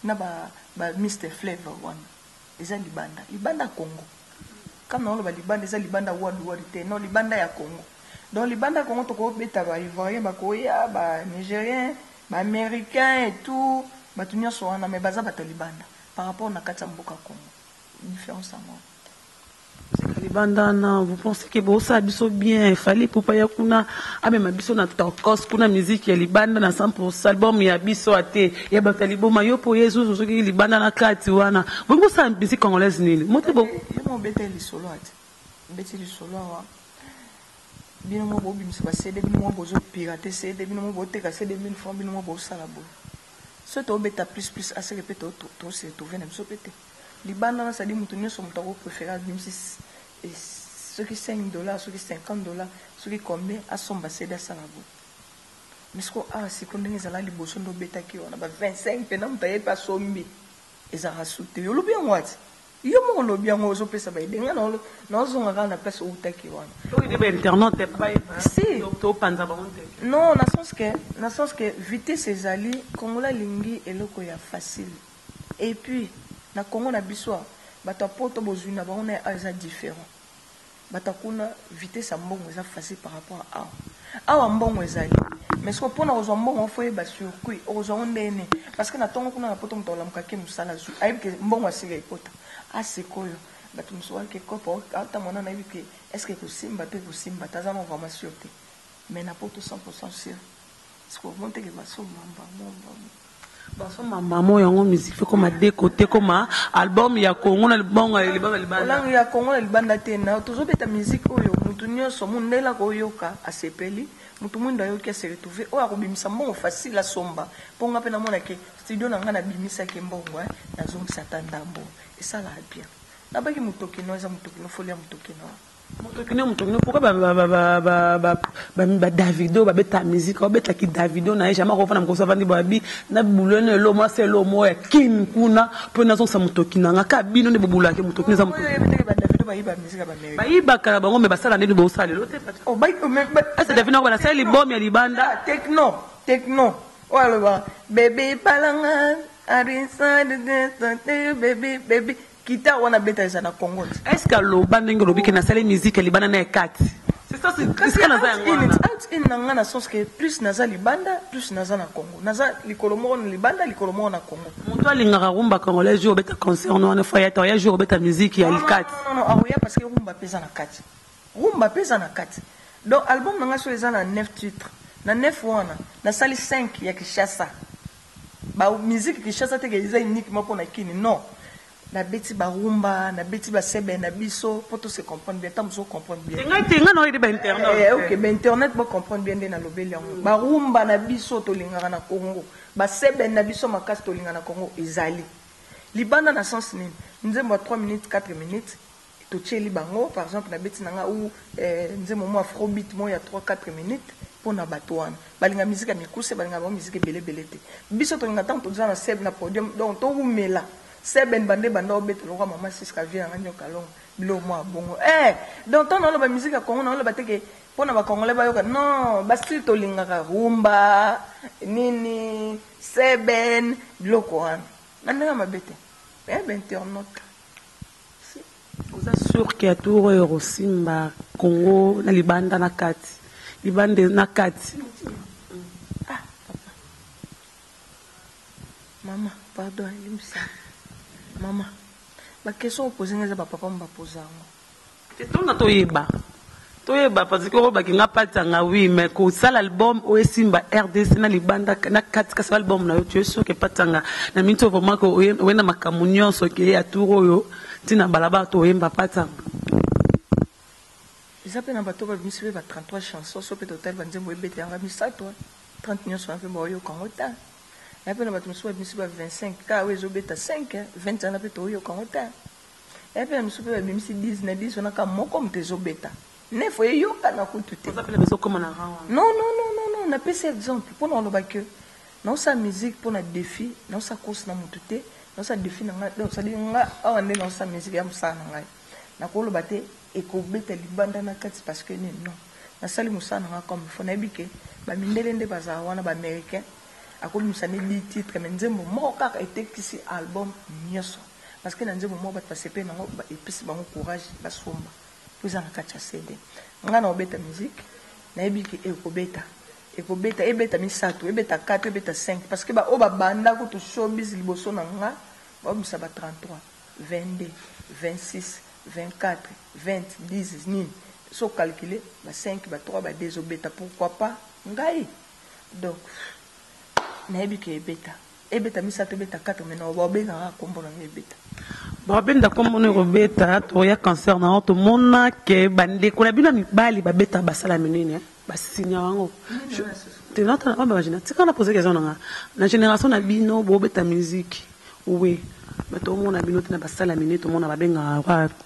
na ba Mr Flavor wana. Eza Libanda Congo. Comme non le Libanda eza Libanda world te non Libanda ya Congo. Donc Libanda Congo to ko beta ba ivoirien ba koya ba nigérien ba américain et tout ba tunya so wana mais baza ba Libanda par rapport na kata mboka Congo. Différence à moi. Libanda na vous pensez que bon ça biso bien il fallait pour pas yakuna même biso na tokos kuna musique ya Libanda na 100% album ya biso ate ya ba taliboma yo po yesu so ki Libanda na kati wana bongo ça musique congolaise nini mote bo yo bete li solo ate bete li solo wa bino mo bo bimisa ba CD bino mo bozo pirater CD bino mo bote ka CD 1000 francs bino mo bo sala bo so to beta plus assez répéter to se trouver même so pété Libanda ça dit mutu nyoso mutu ko préférer bimsis et ceux qui $5, ceux qui $50, ceux qui combien à son bassé de Salabo. Mais ce qu'on a, c'est qu'on est allé à Boston de Beta qui on a 25 pénales, t'as pas sombi. Et ça a sauté. Yo bien what? Yo mon bien moi je peux ça va aider. Non, on a la place où t'as qui on. Oui, des internet t'es pas. Si. Donc non, dans le sens que vitesse ces alliés, comme la lingi et loko ya facile. Et puis, na Congo na biswa. Bata poto bozuna ba on est différent. Bata kuna vitesse mbongo eza facile par rapport à awa mbongo ezali. Mais ce qu'on pona ozo mbongo faut ba surkuit ozo ndene parce que na tongo kuna na poto mtola mukake musala zu ayibike mbongo asika ipota asikoyo batu msoa ke kopo ata mona na yibike est-ce que kusimba pe kusimba tazama vraiment sûreté mais na poto 100% sûr ce qu'on monte que baso mamba maman yango musique fait comme des côtés comme album ya Congo na libanga Libanda olangi ya Congo na Libanda te na toujours beta musique oyo mutu nyonso mundela ko yoka asepeli mutu mwinda yoki se retrouver o akobimisa mbongo facile asomba ponga pe na mona ke studio na nga na bimisa ke mbongo na zongi satandambo et ça la bien na baki mutoki no eza mutoki no folia mutoki no pourquoi Davido ba beta musique ba beta ki Davido na jamais refana ko savandi babi na bulone lo moi c'est lo mo ya kin kuna pe na zonsa mutoki na ngaka bino ne bubula ke mutoki za mutoki Davido ba iba musique ba Amerika ba iba kala bango me basala ndeni bo sala lo te oh ba asa Davido ba na sala libom ya Libanda techno wala ba baby palanga arisa de baby Kita wana beta eza na Congo. Est-ce que le bandingo lobi que na sala musique Libanda na kati? C'est ça c'est que na za ngwana. In nanga na sens que plus naza Libanda, plus naza na Congo. Naza likolomo na Libanda, likolomo na Congo. Monto alingaka rumba congolais jour beta concert no fayata ya jour beta musique ya likati. Non, aouya parce que rumba pesa na kati. Rumba pesa na kati. Donc album nanga so eza na 9 titres. Na 9 wana, na sali 5 ya Kishasa. Ba musique Kishasa te ke eza uniquement pour na kini. Non. Na beti ba rumba, na beti ba sebe na biso, pour tout se comprendre bien, tant se comprendre bien. Tenga no ide ba internet. OK, ba internet ba comprendre bien na lobeli yango. Ba rumba na biso to lingaka na Congo. Ba sebe na biso makasi to lingaka na Congo ezali. Libanda na sens nini? Nzembo 3 minutes, 4 minutes. To tcheli bango, par exemple na beti nanga ou nzembo mo afrobeat mo ya 3-4 minutes pour na batouane. Balinga musique ya mikuse, balinga ba musique belé te. Biso to linga tant to na sebe na podium, donc to umela. Seben bande bande obete lo maman siska vient nga nyoka long bilo mo bongo donc ton lo ba musique ya Congo na lo bateke pona ba congolais ba yoka non ba style to lingaka rumba nini seben bilo ko an nanga mabete internaute si vous êtes sûr que tour euro simba Congo na Libanda na kati Libanda na kati maman pardon limsa Maman, la question posée n'est pas papa m'a posé. C'est tout notre yeba. Toyeba parce que roba kinga patanga oui mais ko sala l'album o simba RDC na Libanda na katika sala album na yo tu es sûr que patanga na minto vraiment ko wena makamunyo so ke ya turo yo tina balaba to yemba patanga. eza mpe na bato babimisi mpe ba 33 chansons so mpe total banzembo ebete yanga misato 30 nyonso wana mpe baoyoka yango ta ya mpe na bato mosusu babimisi ba 25 kaka oyo ezobeta 5 20 wana mpe toyoka yango ta ya mpe na mosusu mpe babimisi 10 na 10 wana ka moko moto ezobeta nefo eyoka na kutu te non napesi exemple mpo na oloba ke naosala musique mpo na défi naosala course na motu te naosala défi na ngai osali nga awa nde naosala musique ya mosala na ngai nakoloba te ekobeta libanda na kati parce que nini non nasali mosala na ngai comme il faut nayebi ke bamindele nde bazala wana baaméricain akobimisa ne 10 titre me nzembo moko kaka etekisi album nyonso parce que na nzembo moko bato basepe nango epesi bango courage basomba mpo eza na kati ya cd ngai na obeta musique nayebi ke ekobeta ebeta misato ebeta 4 ebeta 5 parce que baoyo babandako to showbiz liboso na nga babimisa ba 33 22 26 24 20 10 nini so calculer ba 5 ba 3 ba 2 ezobeta pourquoi pas ngai donc nayebi ke ebeta misato ebeta 4 maintenant babengaka kombo na ebeta babenda kombo na ebeta toya cancer na to mona ke bandeko na bino mibali babeta basala menene basinya wango te nota ba imagine tika na poser question na génération na bino bobeta musique oui bato mona bino te na basala menene to mona babenga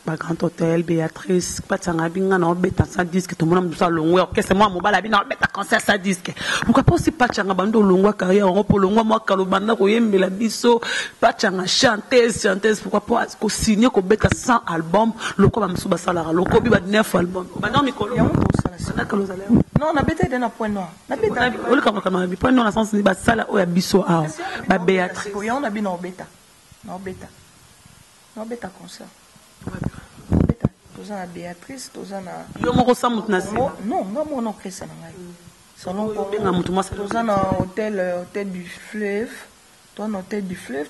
ba grand hôtel Béatrice patanga binga na obeta sa disque to mona mbusa longwe orchestre moi mobala bino obeta concert sa disque pourquoi pas aussi patanga bando longwa carrière on po longwa moi kalo banda ko yembela biso patanga chanteuse pourquoi pas ko signer ko beta 100 albums loko ba msuba sala loko bi ba 9 albums banda mikolo non na beta na point noir na beta o le kamaka bi point noir na sens ni ba sala o ya biso a ba Béatrice ko ya on a bino beta non beta concert beta toza na Béatrice toza na yo moko sa mutu na sima non nga mona orchestre na ngai salon benga mutu masa toza na hôtel du fleuve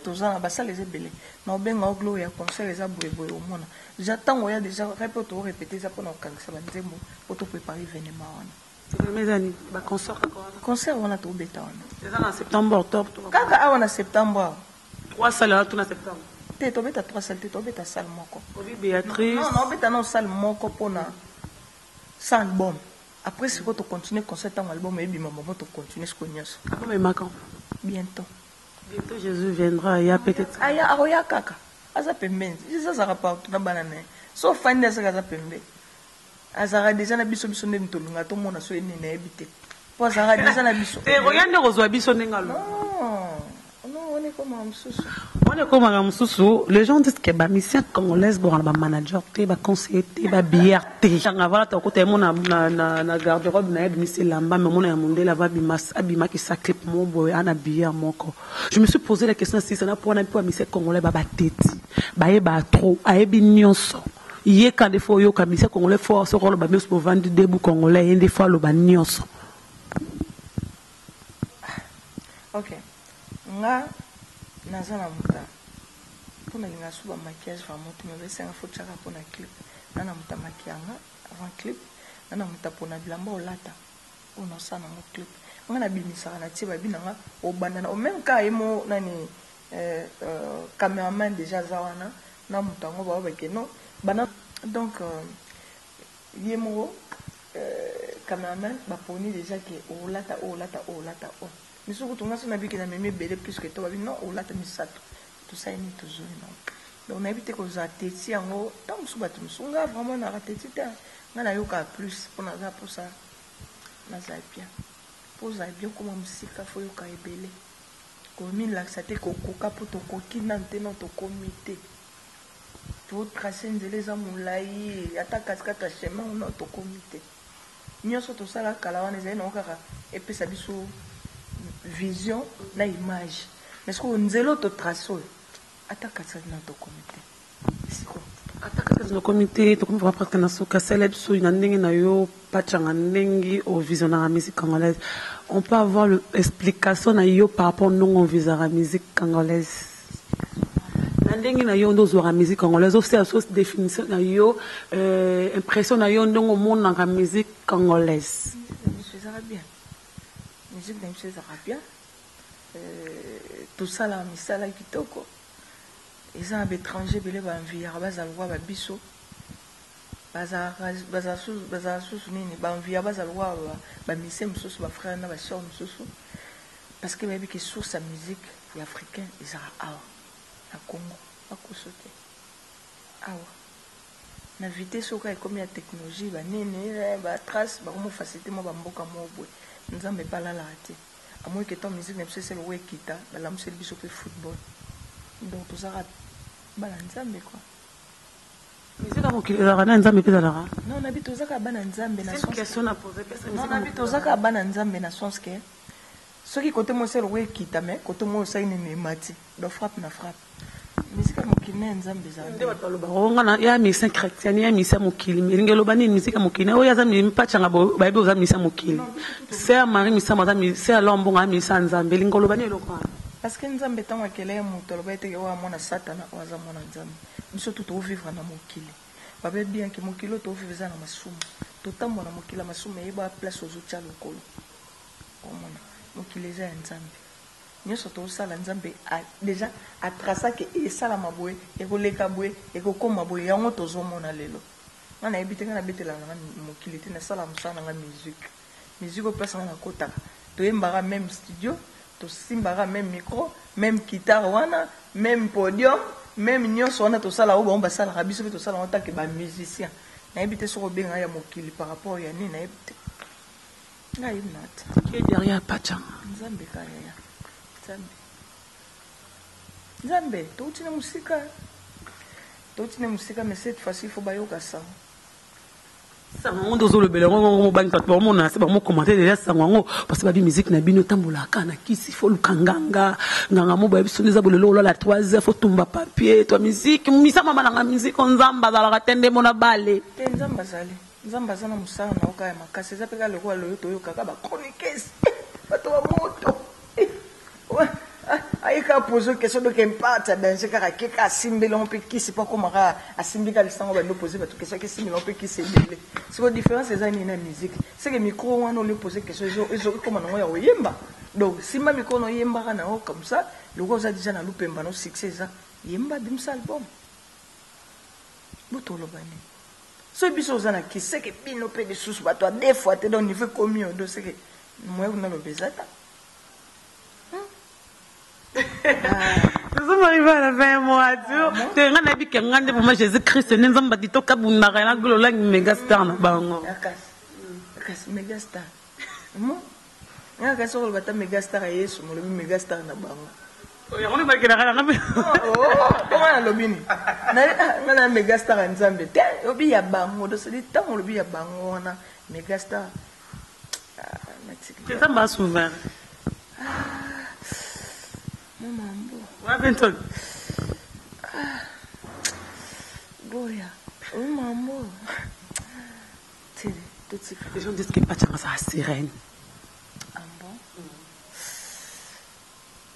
toza na basala eza ebele na obenga o gloria concert eza boyeboye omona j'attends oya déjà répète to répéter eza mpona kokangisa banzembo po to préparer événement wana concert wana tobeta wana eza na septembre octobre kaka awa na septembre awa 3 salles tout na septembre te tobeta 3 salles te tobeta salle moko obi Béatrice non obeta na salle moko pona 100 album après c'est quoi to continuer concert en album et bima maman to continuer ce qu'on y a comme macan bientôt Jésus viendra il y a peut-être aya aroya kaka aza pembe ça sera pas tout na banane so fande ça kaza pembe azara déjà na biso nde mtolunga to mona so eni na ebité po azara déjà na biso regarde rozwa biso ndengalo non on est comme un moussou. Les gens disent que les musiciens congolais sont des managers, des conseillers, des billets. Voilà, tu as côté mon na garde-robe na ebimisi lamba mais mon amondé là va abima qui s'acclipe mon boy ana billet mon corps. Je me suis posé la question si ça n'a pas un peu musicien congolais ba tête. Ba eba trop, ayebi nyonso. Yé quand des fois yo ka musicien congolais fort ce rôle ba mieux pour vendre des bouts congolais des fois le ba nyonso. OK. Nga nazala muta pona linga suba maquillage va moto me vese nga focha ka pona clip nana muta maquillanga avant clip nana muta pona bilamba olata ona sana mo clip nga na bimisa na tiba binanga obanda na même ka emo nani cameraman déjà zawana na muta ngo ba ke non bana donc yemo cameraman ba poni déjà que olata mais surtout on a son habit qui n'a même belé plus que toi non on l'a mis ça tout ça est toujours non donc on a évité que ça téti en haut tant que souba tout on a vraiment na raté tout on a eu qu'à plus pour ça na ça bien pour ça bien comme musique faut eu qu'à belé comme il a ça te coca pour ton coquille dans ton comité pour tracer les amoulai attaque cascade chemin on a ton comité nous surtout ça là kalawana zai na okaka et puis ça biso vision na image mais ce qu'on nzelo to traso attaque ça dans ton comité c'est quoi attaque dans le comité to comme presque na soka célèbre so ina ndenge na yo pachanga ndenge au vision na musique congolaise on peut avoir l'explication na yo par rapport non au vision la musique congolaise na ndenge na yo ndo zo la musique congolaise aussi à source définition na yo impression na yo ndongo mona la musique congolaise ça va bien musique d'un chose arabien tout ça là misala kitoko ils ont étranger belé ba envie arabas alwa ba biso baza susu nini banvia baza lwa ba mise mususu ba frère na ba sœur mususu parce que baby qui source sa musique ya africain ils a awa na Congo akosote awa na vitesse oka comme ya technologie ba nini ba trace ba comme facilité mo ba mboka mo boy nzambe pala la raté à moins que ton musique ne puisse se louer kita ba la musel biso pe football donc tout ça ba nzambe quoi. Musique à mokili ezalaka nzambe pe ezalaka. Non, on habite aux Akabana Nzambe. C'est une question à poser. Non, on habite aux Akabana Nzambe na sens que ceux qui côté moi c'est le way qui mais côté moi ça une mati. Do frappe na frappe. Musique à mokili Nzambe za. Nde bataloba onga na ya misa chrétien ya misa mokili. Milinge loba ni musique à mokili. O ya za mi mpachanga bo ba ibe za misa mokili. C'est à mari misa maza mi c'est à lombonga misa Nzambe. Lingo loba ni lokwa. Parce que Nzambe tant wakele ya muto loba ete wa mona satana wa za mona Nzambe. Biso tout vivre na mokili. Babe bien que mokili to vivre na masumu. Totambo na mokili masumu yeba place aux outils lokolo. Omona mokili za Nzambe. Nyoso to sala Nzambe déjà a tracé que e sala maboye e ko leka boye e ko koma boye yango to zomona lelo. Nana ebite kana betela na mokili te na sala musana na musique. Musique au place na kota. To embara même studio, to simbara même micro, même guitare wana, même podium. Même nyonso wana to sala o ba sala rabiso to sala en tant que ba musicien na ebité so benga ya mokili par rapport ya nini na ebité na ibnat qui est derrière Pachanga Nzambe kaya ya Nzambe to utina musika mais cette fois-ci il faut bayoka ça sango ndozo le bele ngo bangi pat ba mona se ba mo commenter déjà sango parce que ba bi musique na bino tambola kana kisi fo lukanganga nganga mo ba biso neza bolelo la 3 heures faut tumba papier toi musique misa mama na musique nzamba za la tende mona bale te nzamba zana musana na oka ya makasi za peka lokwa loyo to yoka ba chroniqueuse bato wa moto aïka poser question de qu'impact dans ce cas qui a simbilé on peut qui c'est pas comment a simbilé quand ils sont va nous poser toute question qui simbilé on peut qui c'est bilé c'est quoi différence c'est ça une musique c'est que micro on lui poser question ils ont comment on ya yemba donc si ma micro no yemba na comme ça le gars a déjà na lupemba no succès ça yemba dim album botolo bani so biso zana qui c'est que bino pe de sous ba toi des fois te dans niveau commun donc c'est que moi on a le bezata. Nous sommes arrivés à la fin, moi. Tu es un habit qui est grande pour moi, Jésus-Christ. Nous sommes dit au Kabou, n'a rien à glouer, méga star. Méga star. Moi, il y a un bata méga star et son le méga star na bango. On est pas que la reine. Comment la lobini? Na méga star en Zambie. Obi ya bango, de ce dit tant on le bi ya bango na méga star. C'est ça m'a souvent. Mambo. Ouais, Benton. Boya. Mambo. Télé, tout de suite. Les gens disent qu'il n'y a pas de chance à la sirène. Ah bon?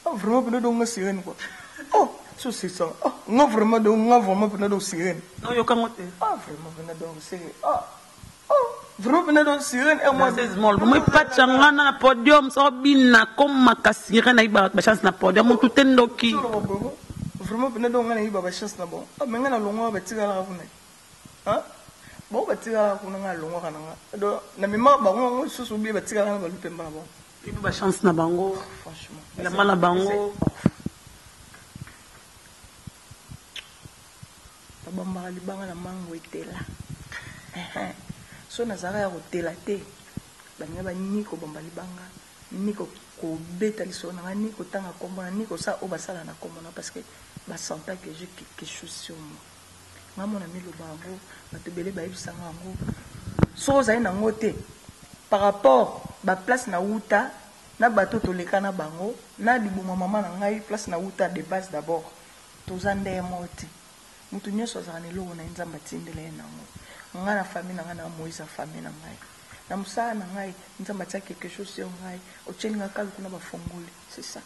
Oh, vraiment, vous n'avez pas sirène, quoi. Oh, c'est ça. Oh, non, vraiment, vous n'avez pas sirène. Non, il y a comment tu es? Ah, vraiment, vous n'avez pas sirène. Oh, vraiment, vous n'avez pas sirène. Et moi, c'est small. Moi, pas de chance à la podium, ça bina comme ma sirène, il y a pas de chance à la podium, tout est ndoki. Vraiment, vous n'avez pas de chance à bon. Ah, mais on a longuement bâti à la roue. Hein? Bon, bâti à la roue, on a longuement. Donc, na mémoire, on se souvient bâti à la roue, le bon. Il y a pas de chance na bango. Franchement. Il a mal à bango. Bambara libanga na mango etela. So nazara ya hotela te. Banya ba niko bamba libanga. Niko ko beta liso na niko tanga komona niko sa o basala na komona parce que ba senta que j'ai quelque chose sur moi. Ngamo na milo bango, batebele ba ibisa ngango. So za ina ngote par rapport ba place na uta na bato to lekana bango na libuma mama na ngai place na uta de base d'abord. Tozande moti. Mutu nyoso za ne lo na nzamba tindele nango. Ngana famille na ngana moisa famille na ngai. Na musa na ngai nzamba tia quelque chose sur ngai. O chelinga kalu kuna ba fongoli, c'est ça.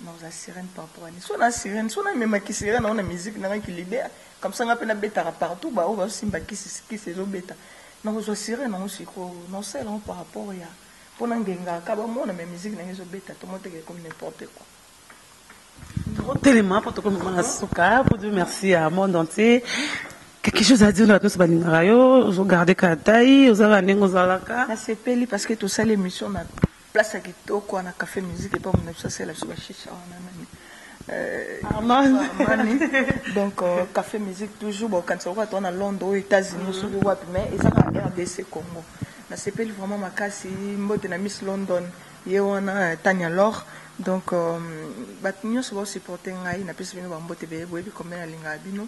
Non za sirène par rapport à ni. So na sirène, so na même ki sirène on a musique na ngai ki libère. Comme ça ngapena beta partout ba o ba simba ki se beta. Non zo sirène on siko, non c'est là par rapport ya. Pona ngenga ka ba mona même musique na ngai zo beta to monte comme n'importe quoi. Tellement pour tout le monde, pour dire merci à monde entier. quelque chose à dire na tous balingaka yo ozogarde ka taille ozala ndenge ozalaka nasepeli parce que tosala émission na place ya kitoko wana café musique epa mona biso asala biso bashisha wana nani donc café musique toujours bokanisa koka toa na Londres aux États-Unis soki wapi mais ezaka RDC Congo nasepeli vraiment makasi mbote na Miss London ye wana Tania Lor donc bato nyonso baosupporte ngai napesi bino bambote boyebi combien nalingaka bino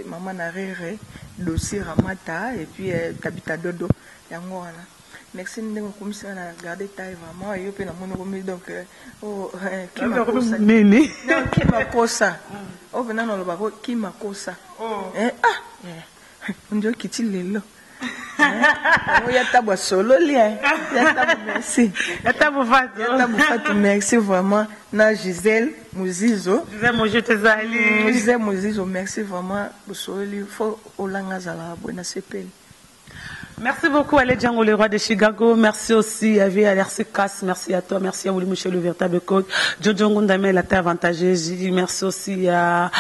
mama na rere dossier Ramata et puis Tabita Dodo yango wana merci ndenge okomisanga na garde taille vraiment yo mpe namoni okomi donc kimakosa oyo mpena nalobako kimakosa ondio kiti lelo yatabu asololi yatabu merci yatabu fatu merci vraiment na Gisèle Muzizo Gisèle Muzizo merci vraiment bosololi fo olanga zala boye na sepeli. Merci beaucoup à Django, le roi de Chicago. Merci aussi à Via Casse. Merci à toi. Merci à Willy Michel, le véritable coach. Jojo Ngundame, la terre avantageuse. Merci aussi à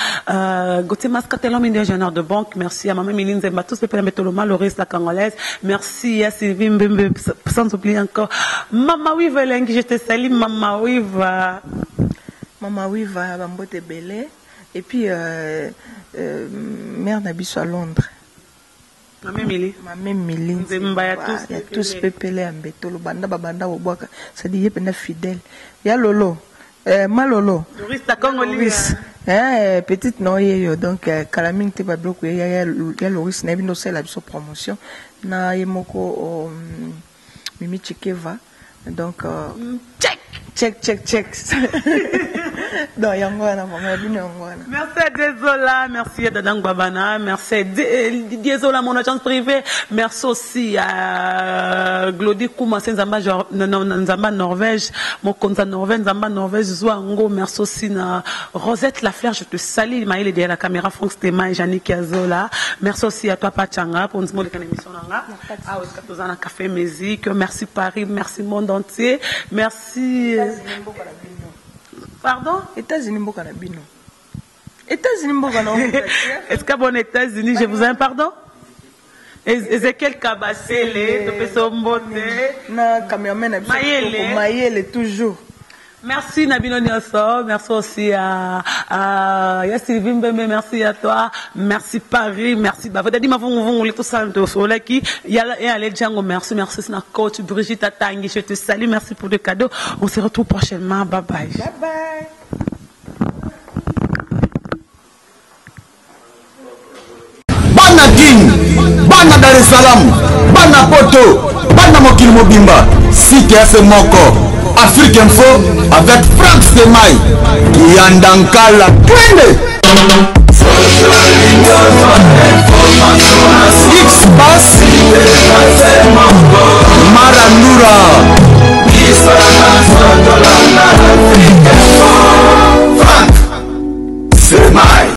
Gauthier Mascatelon, ingénieur de banque. Merci à Maman Miline Zemba, tous les pères Metoloma, Loris, la Congolaise. Merci à Sylvie Mbembe, sans oublier encore. Mama Wiva, je te salue, Mama Wiva. Mama Wiva, Bambote Belé. Et puis, mère Nabiso à Londres. Mamé Mili. Il y a tous pépélé en bétolo. Banda babanda obwaka. Ça dit yepena fidèle. Il y a Lolo. Malolo. Loris. Petite noye donc Kalaming te ba bloqué. Il y a Loris na bino c'est la promotion. Na yemoko Mimi Chikeva. Donc check. Non, merci à Désola, merci à Dadang Babana, merci à Désola, mon agence privée, merci aussi à Glody Kouma, Nzamba Norvège, mon compte Norvège, Nzamba Norvège, Zouango, merci aussi à Rosette Lafleur, je te salue, Maïle derrière la caméra, Franck Stéma et Jannick Azola, merci aussi à toi Pachanga pour nous montrer l'émission là, à Oskatozana Café Musique, merci Paris, merci monde entier, merci. Pardon? États-Unis, États-Unis, est-ce qu'à bon États-Unis, je vous ai un pardon? Ezekiel Kabasele, Mayele, toujours. Merci Nabino Nyoso, merci aussi à Sylvie Mbembe, merci à toi, merci Paris, merci. Bah, vous avez dit, ma vous tout ça, qui y a les Django, merci, c'est notre coach Brigitte Atangi, je te salue, merci pour le cadeau. On se retrouve prochainement, bye bye. Bye bye. Bana King, Bana Dar es Salaam, Bana Poto, Bana Mokil Mobimba, CTF Moko. Afrique Info avec Franck Stemai qui en Dankala.